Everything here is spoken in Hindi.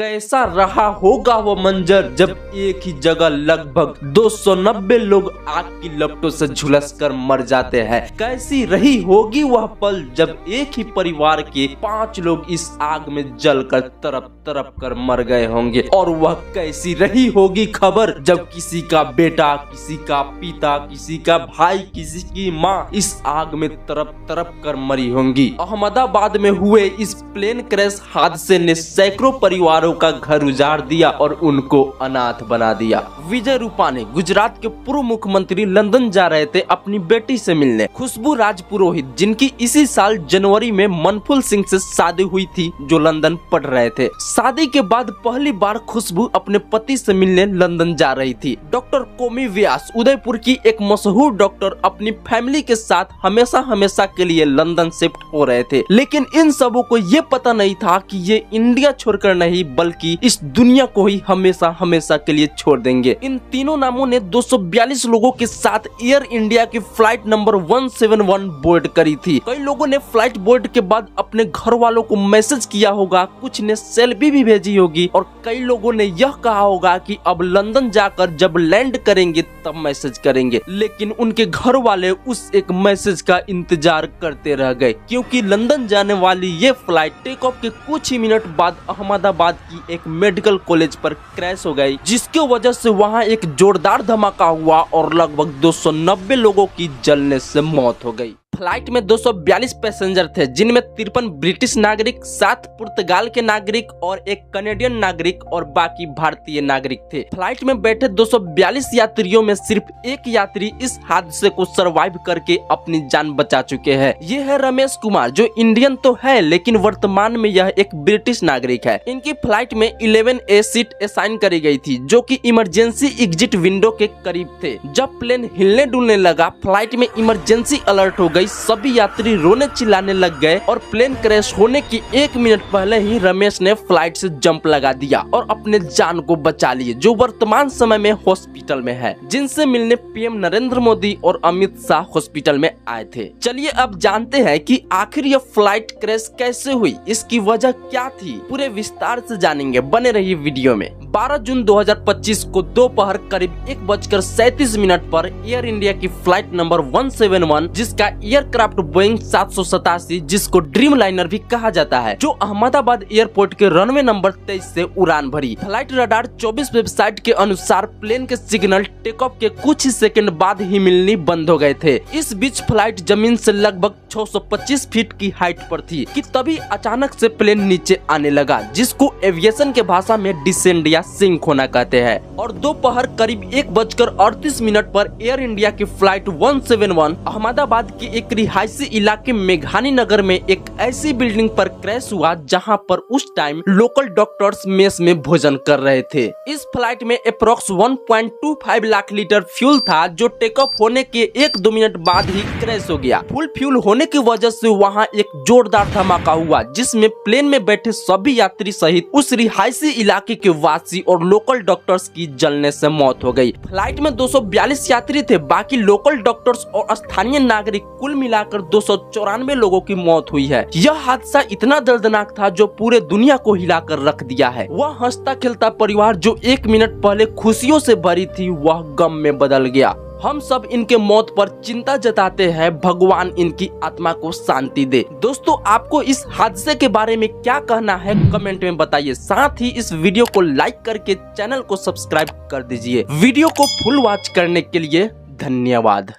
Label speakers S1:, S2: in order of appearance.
S1: कैसा रहा होगा वो मंजर जब एक ही जगह लगभग 290 लोग आग की लपटों से झुलसकर मर जाते हैं। कैसी रही होगी वह पल जब एक ही परिवार के 5 लोग इस आग में जलकर तरफ तरफ कर मर गए होंगे। और वह कैसी रही होगी खबर जब किसी का बेटा, किसी का पिता, किसी का भाई, किसी की माँ इस आग में तरफ तरफ कर मरी होंगी। अहमदाबाद में हुए इस प्लेन क्रैश हादसे ने सैकड़ों परिवारों का घर उजाड़ दिया और उनको अनाथ बना दिया। विजय रूपाणी गुजरात के पूर्व मुख्यमंत्री लंदन जा रहे थे अपनी बेटी से मिलने। खुशबू राजपुरोहित, जिनकी इसी साल जनवरी में मनफुल सिंह से शादी हुई थी, जो लंदन पढ़ रहे थे। शादी के बाद पहली बार खुशबू अपने पति से मिलने लंदन जा रही थी। डॉक्टर कोमी व्यास, उदयपुर की एक मशहूर डॉक्टर, अपनी फैमिली के साथ हमेशा हमेशा के लिए लंदन शिफ्ट हो रहे थे। लेकिन इन सबों को ये पता नहीं था कि ये इंडिया छोड़कर नहीं बल्कि इस दुनिया को ही हमेशा हमेशा के लिए छोड़ देंगे। इन तीनों नामों ने 242 लोगों के साथ एयर इंडिया की फ्लाइट नंबर 171 बोर्ड करी थी। कई लोगों ने फ्लाइट बोर्ड के बाद अपने घर वालों को मैसेज किया होगा, कुछ ने सेल्फी भी भेजी होगी और कई लोगों ने यह कहा होगा कि अब लंदन जाकर जब लैंड करेंगे तब मैसेज करेंगे। लेकिन उनके घर वाले उस एक मैसेज का इंतजार करते रह गए, क्योंकि लंदन जाने वाली ये फ्लाइट टेक ऑफ के कुछ ही मिनट बाद अहमदाबाद की एक मेडिकल कॉलेज पर क्रैश हो गई, जिसकी वजह से वहां एक जोरदार धमाका हुआ और लगभग 290 लोगों की जलने से मौत हो गई। फ्लाइट में 242 पैसेंजर थे, जिनमें 53 ब्रिटिश नागरिक, 7 पुर्तगाल के नागरिक और एक कनेडियन नागरिक और बाकी भारतीय नागरिक थे। फ्लाइट में बैठे 242 यात्रियों में सिर्फ एक यात्री इस हादसे को सरवाइव करके अपनी जान बचा चुके हैं। ये है रमेश कुमार, जो इंडियन तो है लेकिन वर्तमान में यह एक ब्रिटिश नागरिक है। इनकी फ्लाइट में 11A सीट असाइन करी गई थी, जो कि इमरजेंसी एग्जिट विंडो के करीब थे। जब प्लेन हिलने डुलने लगा, फ्लाइट में इमरजेंसी अलर्ट हो गई। सभी यात्री रोने चिल्लाने लग गए और प्लेन क्रैश होने की 1 मिनट पहले ही रमेश ने फ्लाइट से जंप लगा दिया और अपने जान को बचा लिए, जो वर्तमान समय में हॉस्पिटल में है, जिनसे मिलने पीएम नरेंद्र मोदी और अमित शाह हॉस्पिटल में आए थे। चलिए अब जानते हैं कि आखिर यह फ्लाइट क्रैश कैसे हुई, इसकी वजह क्या थी, पूरे विस्तार से जानेंगे। बने रहिए वीडियो में। 12 जून 2025 को दोपहर करीब 1:37 पर एयर इंडिया की फ्लाइट नंबर 171, जिसका एयरक्राफ्ट बोइंग 787, जिसको ड्रीम लाइनर भी कहा जाता है, जो अहमदाबाद एयरपोर्ट के रनवे नंबर 23 से उड़ान भरी। फ्लाइट रडार 24 वेबसाइट के अनुसार प्लेन के सिग्नल टेक ऑफ के कुछ ही सेकंड बाद ही मिलनी बंद हो गए थे। इस बीच फ्लाइट जमीन से लगभग 625 फीट की हाइट पर थी कि तभी अचानक से प्लेन नीचे आने लगा, जिसको एविएशन के भाषा में डिसेंड या सिंक होना कहते हैं। और दोपहर करीब 1:38 पर एयर इंडिया की फ्लाइट 171 अहमदाबाद के एक रिहायशी इलाके मेघानी नगर में एक ऐसी बिल्डिंग पर क्रैश हुआ जहां पर उस टाइम लोकल डॉक्टर्स मेस में भोजन कर रहे थे। इस फ्लाइट में अप्रोक्स 1.25 लाख लीटर फ्यूल था, जो टेक ऑफ होने के 1-2 मिनट बाद ही क्रैश हो गया। फुल फ्यूल होने की वजह से वहां एक जोरदार धमाका हुआ, जिसमें प्लेन में बैठे सभी यात्री सहित उस रिहायशी इलाके के वासी और लोकल डॉक्टर्स की जलने से मौत हो गई। फ्लाइट में 242 यात्री थे, बाकी लोकल डॉक्टर्स और स्थानीय नागरिक, कुल मिलाकर 294 लोगों की मौत हुई है। यह हादसा इतना दर्दनाक था जो पूरे दुनिया को हिलाकर रख दिया है। वह हंसता खेलता परिवार जो 1 मिनट पहले खुशियों से भरी थी, वह गम में बदल गया। हम सब इनके मौत पर चिंता जताते हैं, भगवान इनकी आत्मा को शांति दे। दोस्तों, आपको इस हादसे के बारे में क्या कहना है कमेंट में बताइए। साथ ही इस वीडियो को लाइक करके चैनल को सब्सक्राइब कर दीजिए। वीडियो को फुल वॉच करने के लिए धन्यवाद।